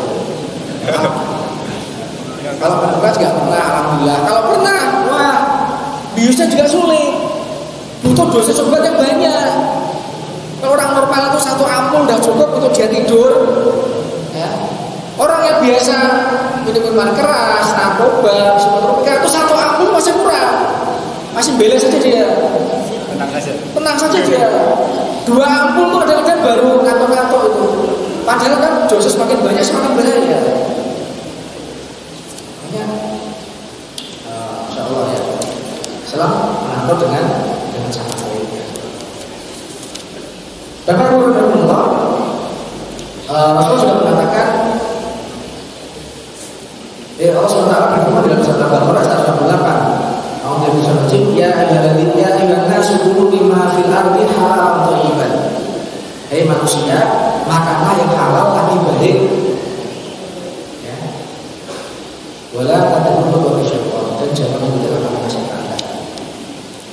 Kalau minum keras enggak pernah, alhamdulillah. Kalau pernah, wah biusnya juga sulit, butuh dosis obat yang banyak. Kalau orang normal itu 1 ampul udah cukup untuk dia tidur. Ya. Orang yang biasa minum minuman keras, narkoba, psikotropika itu 1 ampul masih kurang, masih beles saja dia. Tenang saja dia. 2 ampul itu adalah kan baru kantor-kantor itu. Padahal kan dosis semakin banyak semakin bahaya. Makanya, insya Allah ya, Islam mengatur dengan sangat baik. Bapak Ibu Rasulullah, Rasul sudah mengatakan, Allah SWT berfirman dalam surat Al-Baqarah 128. Ya ayyuhan nasu kulu mimma fil ardi halalan thayyiban. Hei manusia, makanlah yang halal tapi baik. Ya. Wala tatakhudhu bi syaitan, dan jangan mengikuti langkah syaitan.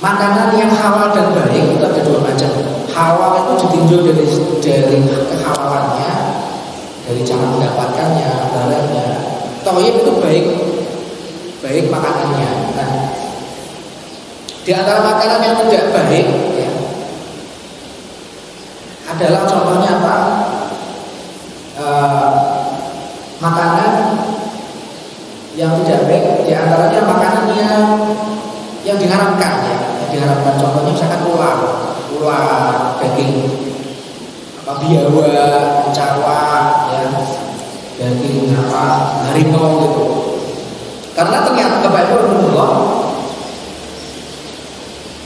Makanan yang halal dan baik itu ada 2 macam. Halal itu ditinjau dari kehalalannya, dari cara mendapatkannya, kesabarannya. Thayyib itu baik makanannya. Nah, di antara makanan yang tidak baik ya, adalah contohnya apa? Makanan yang tidak baik, di antaranya makanan yang diharamkan ya, yang diharamkan. Contohnya misalkan ular, daging biawak, kecoa, ya, daging harimau gitu. Karena ternyata Bapak Ibu Allah,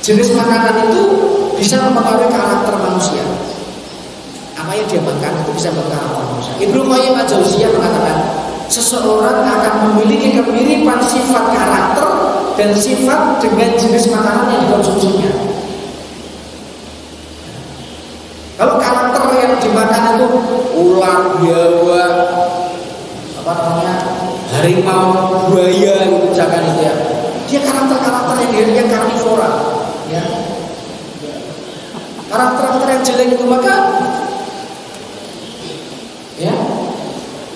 jenis makanan itu bisa mempengaruhi karakter manusia. Apa yang dia makan itu bisa mempengaruhi karakter manusia. Ibnu Qayyim al-Jauziyah mengatakan, seseorang akan memiliki kemiripan sifat karakter dan sifat dengan jenis makanan yang dikonsumsinya. Kalau karakter yang dimakan itu ular, biawak, harimau, buaya, gitu, misalkan itu ya, dia karakter yang karnivora, ya. Karakter yang jelek itu maka ya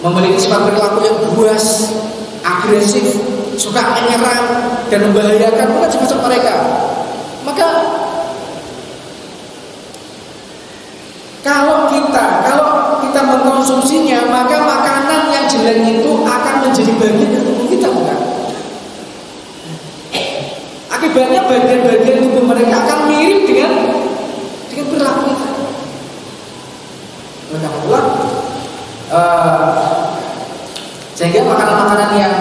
memiliki sifat perilaku yang buas, agresif, suka menyerang dan membahayakan, bukan sifat mereka. Maka kalau kita mengkonsumsinya, maka makanan yang jelek itu akan menjadi bagian dari tubuh kita, bukan? Akibatnya bagian-bagian tubuh mereka akan mirip dengan perilaku kita. Mereka pulang. Sehingga makanan-makanan yang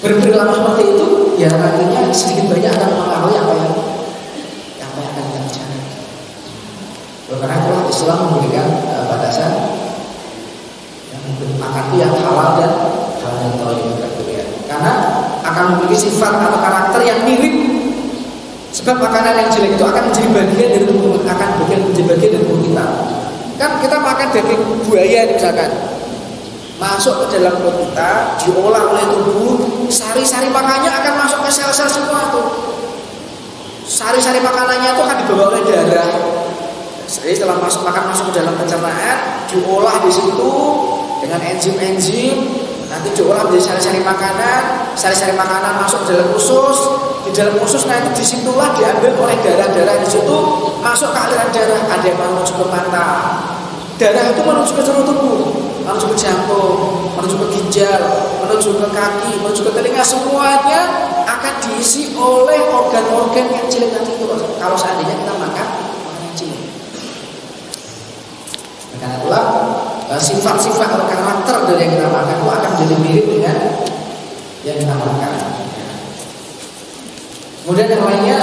berperilaku seperti itu, ya nantinya sedikit banyak akan mempengaruhi apa yang akan kita bicarakan. Karena itulah Islam memberikan batasan yang makan itu yang halal dan thayyib, karena akan memiliki sifat atau karakter yang mirip. Sebab makanan yang jelek itu akan menjadi bagian dari tubuh, menjadi bagian dari tubuh kita. Kan kita makan daging buaya misalkan, masuk ke dalam perut kita, diolah oleh tubuh, sari-sari makanannya akan masuk ke sel-sel semua tuh. Sari-sari makanannya itu akan dibawa oleh darah. Jadi setelah masuk ke dalam pencernaan, diolah di situ dengan enzim-enzim, nanti diolah menjadi sari-sari makanan masuk ke dalam usus. Di dalam usus nanti disitulah diambil oleh darah-darah di situ, masuk ke aliran darah. Ada yang menuju ke mata, darah itu menuju ke seluruh tubuh, menuju ke jantung, menuju ke ginjal, menuju ke kaki, menuju ke telinga, semuanya akan diisi oleh organ-organ yang cilik nanti itu. Kalau seandainya kita makan yang cilik, karena itulah sifat-sifat atau karakter dari yang kita makan itu akan menjadi mirip dengan yang kita makan. Kemudian yang lainnya,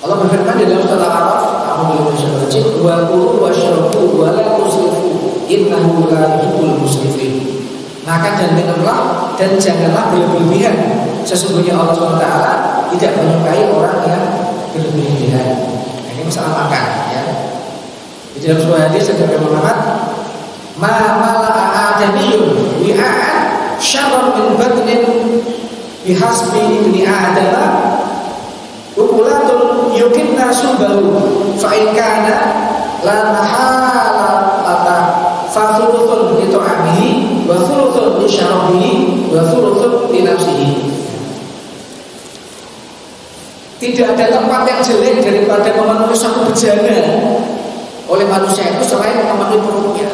Allah berfirman di dalam surat Al-A'raf, "A'udzu billahi minasyaitonir rajim, wa kulu washrabu wa la tusrifu, innahu la yuhibbul musrifin." Makan dan minumlah dan janganlah berlebihan. Sesungguhnya Allah SWT tidak menyukai orang yang berlebihan. Nah, ini masalah makan, ya. Di dalam sebuah hadis dari Muhammad, "Ma mala'a adamiyun wi'a'an syarran min batnin bihasbi ibni Adam ukulatun yukinna subahu fa in kana la mahalata fa thuluthun li ta'amihi wa thuluthun li syarabihi wa thuluthun li nafsihi." Tidak ada tempat yang jelek daripada memenuhi satu bejana oleh manusia itu selain memenuhi perutnya.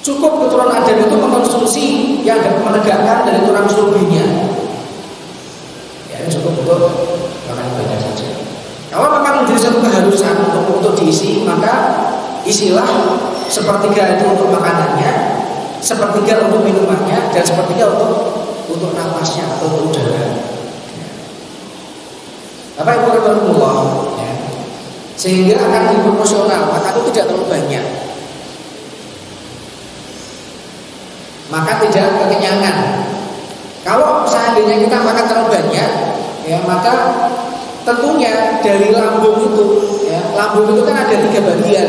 Cukup keturunan Adam itu mengkonsumsi yang menegakkan dari tulang sulbinya. Ya, cukup untuk makan banyak saja. Kalau makan menjadi satu keharusan untuk diisi, maka isilah sepertiga itu untuk makanannya, sepertiga untuk minumannya, dan sepertiga untuk nafasnya atau untuk udara. Apa yang berkata ya. Sehingga akan proporsional, maka itu tidak terlalu banyak. Maka tidak kekenyangan. Kalau seandainya kita makan terlalu banyak, ya maka tentunya dari lambung itu, ya, lambung itu kan ada 3 bagian.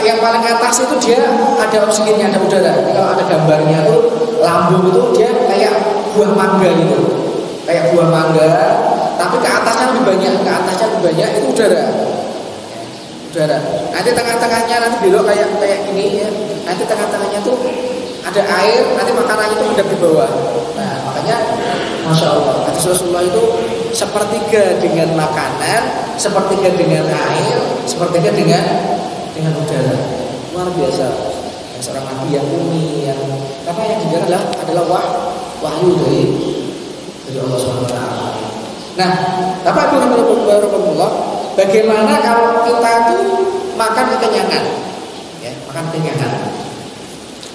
Yang paling atas itu dia ada oksigennya, ada udara. Jadi kalau ada gambarnya itu lambung itu dia kayak buah mangga gitu, kayak buah mangga, tapi ke atasnya lebih banyak itu udara. udara. Nanti tengah-tengahnya nanti belok kayak gini ya. Nanti tengah-tengahnya tuh ada air, nanti makanannya itu menghadap di bawah. Nah, makanya Masya Allah, kata Rasulullah itu sepertiga dengan makanan, sepertiga dengan air, sepertiga dengan udara. Luar biasa. Yang seorang nabi yang umi, yang karena yang didengar adalah wahyu dari Allah SWT. Nah, Bapak Ibu Alhamdulillah, bagaimana kalau kita itu makan kekenyangan, ya, makan kekenyangan.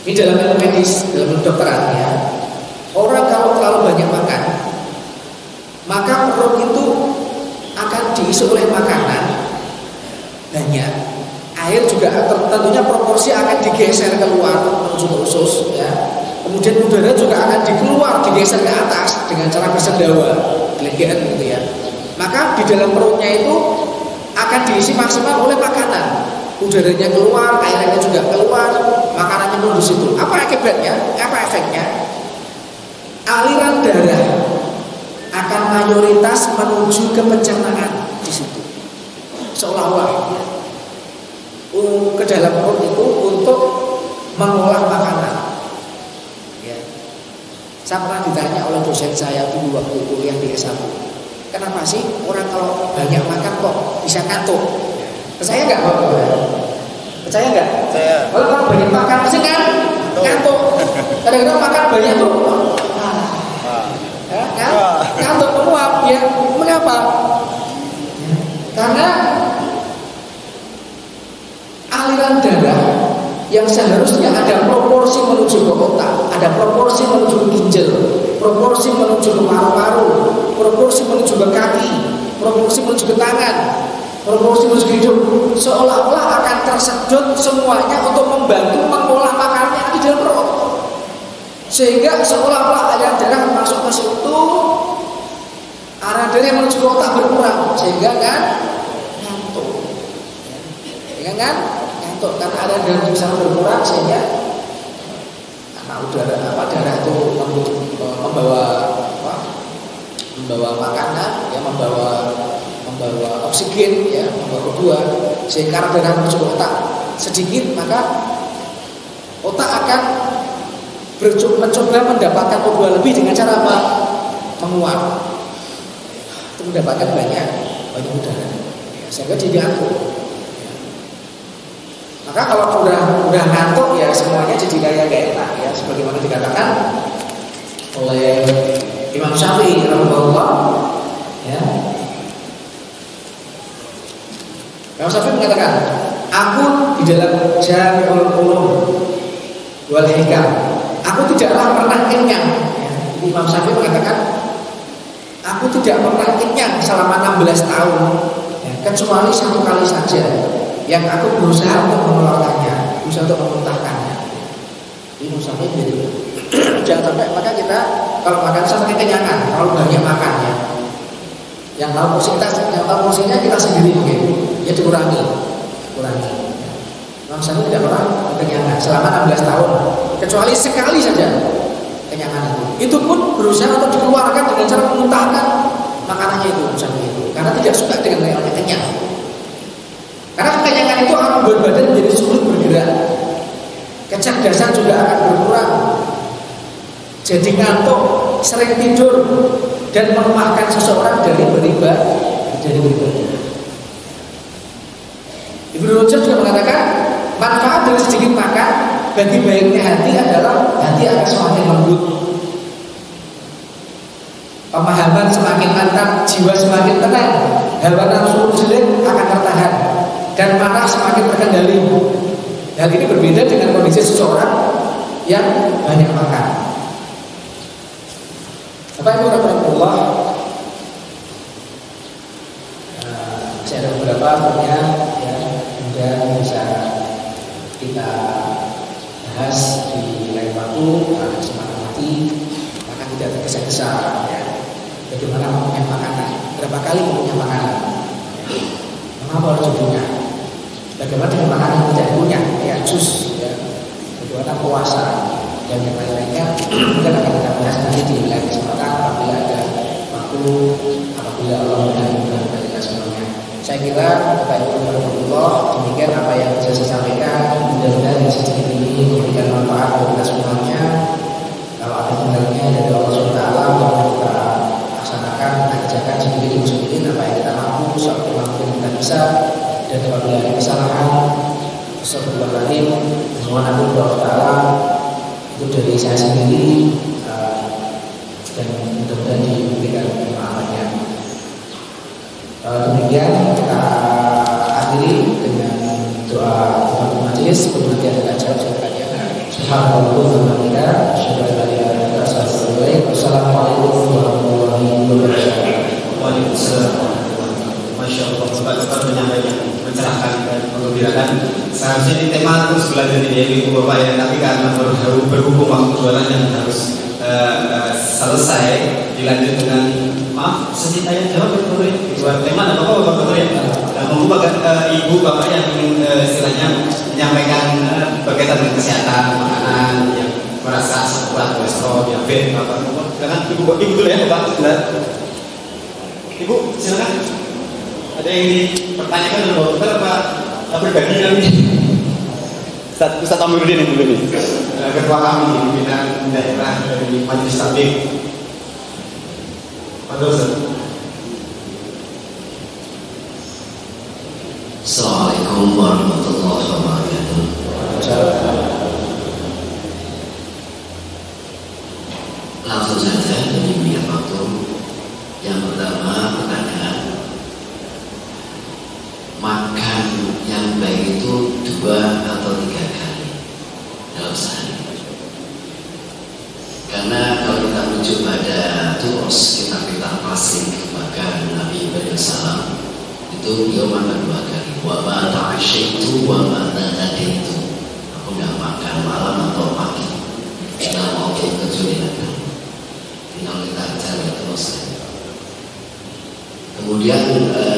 Ini dalam ilmu medis, dalam ilmu kedokteran ya. Orang kalau terlalu banyak makan, maka perut itu akan diisi oleh makanan banyak. Air juga tentunya proporsi akan digeser keluar menuju ke usus ya. Kemudian udara juga akan digeser ke atas dengan cara bersendawa, gelegean gitu ya. Maka di dalam perutnya itu akan diisi maksimal oleh makanan. Udaranya keluar, airnya juga keluar, makanannya menuju situ. Apa akibatnya? Apa efeknya? Aliran darah akan mayoritas menuju ke pencernaan di situ. Seolah-olah ke dalam perut itu untuk mengolah makanan. Ya. Saya pernah ditanya oleh dosen saya dulu waktu kuliah di S1. Kenapa sih orang kalau banyak makan kok bisa ngantuk? Percaya nggak Bapak? Percaya nggak? Percaya. Kalau banyak makan pasti ngantuk. Kadang-kadang makan banyak tuh, ngantuk menguap. Ya, mengapa? Karena aliran darah yang seharusnya ada proporsi menuju ke otak, ada proporsi menuju ke ginjal, proporsi menuju ke paru-paru, proporsi menuju ke kaki, proporsi menuju ke tangan, proporsi menuju ke hidung, seolah-olah akan tersedot semuanya untuk membantu mengolah makanannya di dalam perut, sehingga seolah-olah aliran darah masuk ke situ, arah darah yang menuju ke otak berkurang, sehingga kan ngantuk, kan? Karena ada darah yang bisa berkurang sehingga darah itu membawa makanan ya, membawa oksigen ya, membawa O2 sehingga darah menuju ke otak sedikit, maka otak akan mencoba mendapatkan O2 lebih dengan cara apa? Menguap, itu mendapatkan banyak udara ya, sehingga jadi ngantuk. Maka kalau udah ngantuk ya semuanya jadi kayak gak enak ya, sebagaimana dikatakan oleh Imam Syafi'i rahimahullah ya. Imam Syafi'i mengatakan, aku di dalam Jami'ul Ulum wal Hikam, aku tidaklah pernah kenyang ya. Imam Syafi'i mengatakan, aku tidak pernah kenyang selama 16 tahun ya, kecuali satu kali saja yang aku berusaha untuk mengeluarkannya, berusaha untuk memuntahkannya. Ini sampai jadi jangan sampai, maka kita kalau makan sampai kenyangan, kalau banyak makannya, yang tahu porsinya kita sendiri mungkin, ya dikurangi. Sampai tidak pernah kenyangan selama 16 tahun, kecuali sekali saja kenyangan itu. Itu pun berusaha untuk dikeluarkan dengan cara memuntahkan makanannya itu, sampai itu, karena tidak suka dengan yang kenyang. Karena kekenyangan itu akan membuat badan menjadi sulit bergerak, kecerdasan juga akan berkurang, jadi ngantuk, sering tidur, dan melemahkan seseorang dari beribadah. Ibnu Rajab juga mengatakan, manfaat dari sedikit makan bagi baiknya hati adalah hati akan semakin lembut, pemahaman semakin mantap, jiwa semakin tenang, hawa nafsu jelek akan tertahan, dan marah semakin terkendali. Hal ini berbeda dengan kondisi seseorang yang banyak makan. Bapak Ibu rahimahullah, saya ada beberapa punya ya, mudah bisa kita bahas di lain waktu pada kesempatan nanti, maka tidak tergesa-gesa ya. Bagaimana mempunyai makanan? Berapa kali mempunyai makanan? Mengapa harus punya? Bagaimana dengan makanan yang tidak punya? Ya jus, ya. Bagaimana puasa dan yang lain-lainnya? Mungkin akan kita bahas nanti di lain kesempatan apabila ada waktu, apabila Allah menghendaki kita semuanya. Saya kira Bapak Ibu Alhamdulillah demikian apa yang bisa saya sampaikan. Mudah-mudahan yang sedikit ini memberikan manfaat bagi kita semuanya. Kalau ada benarnya dari Allah SWT, bahwa kita laksanakan, kita kerjakan sedikit demi sedikit apa yang kita mampu, semaksimal mungkin kita bisa. Dan apabila ada kesalahan, Astagfirullahaladzim, mohon ampun kepada Allah Ta'ala. Itu dari saya sendiri, dan mudah-mudahan diberikan kemampuannya. Demikian kita akhiri dengan doa penutup majelis. Kemudian kita jawab silakannya. Subhanallah wa bihamdihi, asyhadu an la ilaha illa anta, astaghfiruka wa atubu ilaik. Wassalamualaikum warahmatullahi wabarakatuh. Waalaikumsalam. Masya Allah, Bapak menyampaikan, mencerahkan dan menggembirakan. Seharusnya ini tema terus belajar ini Ibu Bapak ya, tapi karena berhubung waktu jualan yang harus selesai, dilanjut dengan maaf, sedikit tanya jawab betul ya. Buat tema dan Bapak betul ya. Ibu Bapak yang ingin istilahnya menyampaikan berkaitan dengan kesehatan makanan yang merasa sekuat kolesterol, diabetes, Bapak. Silakan Ibu dulu ya Bapak. Ibu silakan. Ada yang dipertanyakan oleh Bapak dokter apa pribadi kami? Ustaz Amiruddin yang dulu nih, ketua kami di pimpinan daerah dari Majelis Tabligh. Pak Ustaz. Assalamualaikum warahmatullahi wabarakatuh. Langsung saja demi minyak waktu. Yang pertama pertanyaan, makan yang baik itu 2 atau 3 kali dalam sehari. Karena kalau kita menuju pada terus kita pasing bahkan Nabi SAW itu beliau makan 2 kali. Wa ma ta'asyaitu wa ma tadaitu. Aku nggak makan malam atau pagi. Kita mau kejulian. Tinggal kita cari terus. Kemudian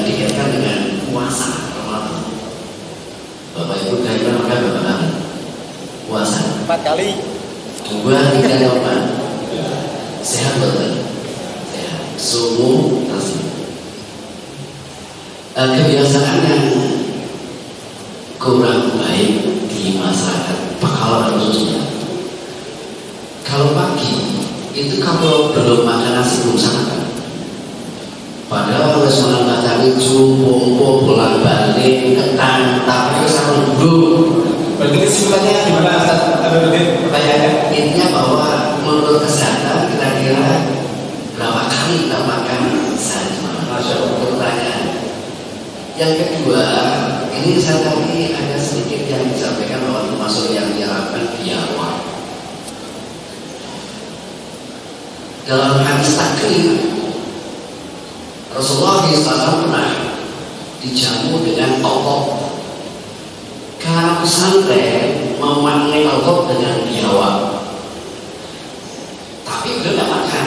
dikaitkan dengan puasa Ramadan. Bapak Ibu kira-kira makan berapa kali? Puasa 4 kali. 2, 3, 4. Sehat betul. Sehat. Sumu tasbih. Kebiasaan yang kurang baik di masyarakat Pekalongan khususnya. Kalau pagi itu kalau belum makan nasi belum sarapan. Padahal oleh seorang kacang hijau, pompo, bolak-balik, ketan, tapi sama belum. Berarti kesimpulannya gimana Ustaz Amiruddin pertanyaannya? Intinya bahwa menurut kesehatan kira-kira berapa kali kita makan sehari malam? Masya Allah. Pertanyaan. Yang kedua, ini saya tadi ada sedikit yang disampaikan bahwa termasuk yang diharapkan biawak. Dalam hadis takrim Rasulullah SAW pernah dijamu dengan tokoh. Karena pesantren memaknai tokoh dengan biawak, tapi beliau tidak makan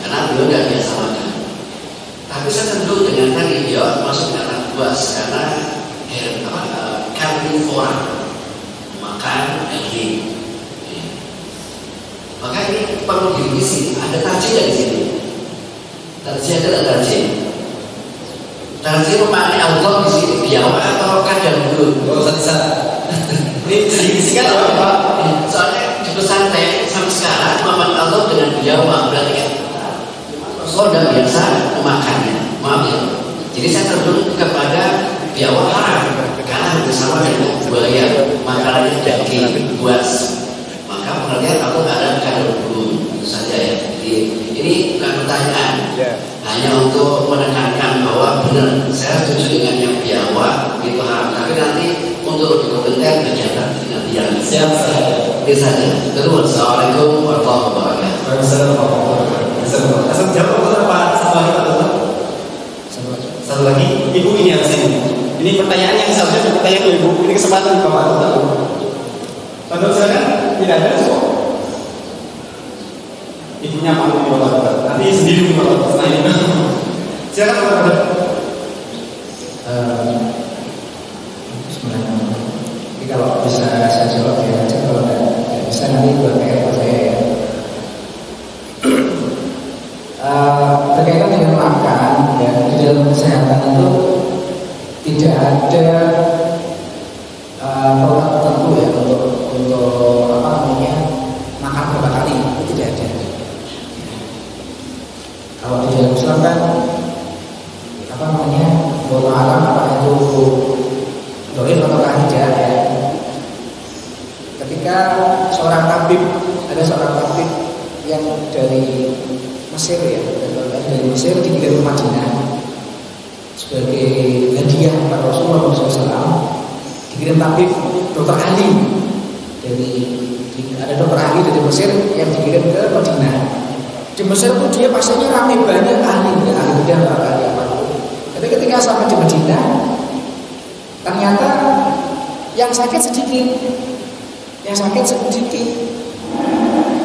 karena beliau tidak biasa makan. Tapi saya cenderung dengan tadi biawak masuk kata buas karena karnivora, makan daging. Maka ini perlu diisi. Ada tarjih dari sini. Tarjih adalah tarjih. Tarjih memaknai Allah di sini biawak atau kadang dulu. Oh, Ustaz. Ini sedikit apa Pak? Soalnya di pesantren sampai sekarang memaknai Allah dengan biawak berarti kan sudah biasa memakannya. Maaf ya. Jadi saya cenderung kepada biawak haram karena bersama dengan buaya makanannya daging buas. Maka pengertian aku ada kadang dulu itu saja ya. Jadi ini bukan pertanyaan. Hanya untuk menekankan bahwa benar saya setuju dengan yang biawak itu haram, tapi nanti untuk lebih kompeten kegiatan dengan yang siap ini saja. Terus assalamualaikum warahmatullahi wabarakatuh. Waalaikumsalam warahmatullahi wabarakatuh. Asal jawab apa? Satu lagi, Ibu ini yang sini. Ini pertanyaan yang seharusnya bertanya ke Ibu. Ini kesempatan Bapak tahu. Pak silakan. Tidak ada kok. Ibunya malu di Bapak. Nanti sendiri Bapak tanya. Silakan Bapak. Jadi kalau bisa saya jawab ya aja, kalau tidak bisa nanti buat PR saya ya. Berkaitan dengan makan ya, di dalam kesehatan itu tidak ada program tertentu ya untuk apa namanya makan berapa kali, itu tidak ada. Kalau di dalam Islam kan apa namanya wallahu alam apa itu doif atau tidak ya. Ketika ada seorang tabib yang dari Mesir ya, dari Mesir dikirim ke Madinah sebagai hadiah kepada Rasulullah SAW. Dikirim tabib dokter ahli ada dokter ahli dari Mesir yang dikirim ke Madinah. Di Mesir pun dia pasiennya ramai banyak ahli bedah ahli apa. Tapi ketika sampai di Madinah ternyata yang sakit sedikit.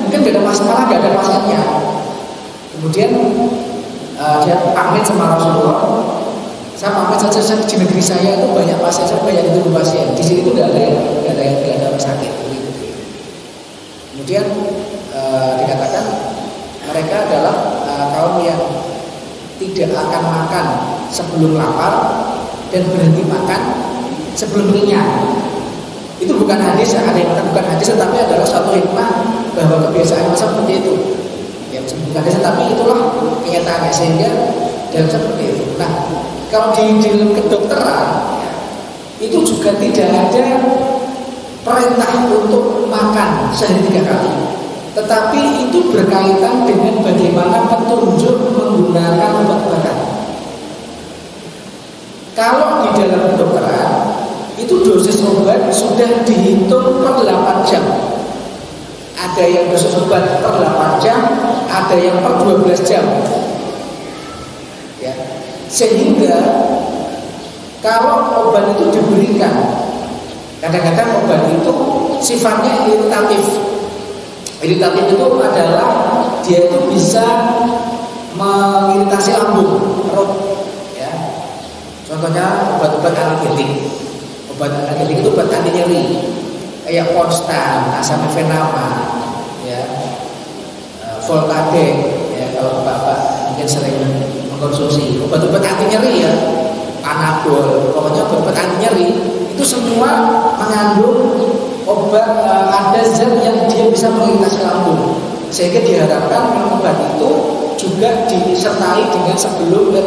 Mungkin gak ada masalah, gak ada pasiennya. Kemudian dia pamit sama Rasulullah. Saya pamit saja di negeri saya itu banyak pasien, saya banyak itu pasien. Di sini itu gak ada yang sakit. Kemudian dikatakan mereka adalah kaum yang tidak akan makan sebelum lapar dan berhenti makan sebelum kenyang. Itu bukan hadis, ada yang mengatakan bukan hadis, tetapi adalah suatu hikmah bahwa kebiasaan masa seperti itu. Ya, bukan hadis, tapi itulah kenyataannya sehingga dan seperti itu. Nah, kalau di dalam kedokteran itu juga tidak ada perintah untuk makan sehari 3 kali, tetapi itu berkaitan dengan bagaimana petunjuk menggunakan obat-obatan. Kalau di dalam kedokteran itu dosis obat sudah dihitung per 8 jam. Ada yang dosis obat per 8 jam, ada yang per 12 jam. Ya. Sehingga kalau obat itu diberikan, kadang-kadang obat itu sifatnya iritatif. Iritatif itu adalah dia itu bisa mengiritasi lambung, perut. Ya. Contohnya obat-obat analgetik. Obat analgetik itu obat anti nyeri, kayak Konstan, asamifenama, ya, Voltaren, ya kalau bapak mungkin sering mengkonsumsi obat-obat anti nyeri ya, Panadol, pokoknya obat anti nyeri itu semua mengandung obat ada zat yang dia bisa mengiritasi lambung, sehingga diharapkan minum obat itu juga disertai dengan sebelum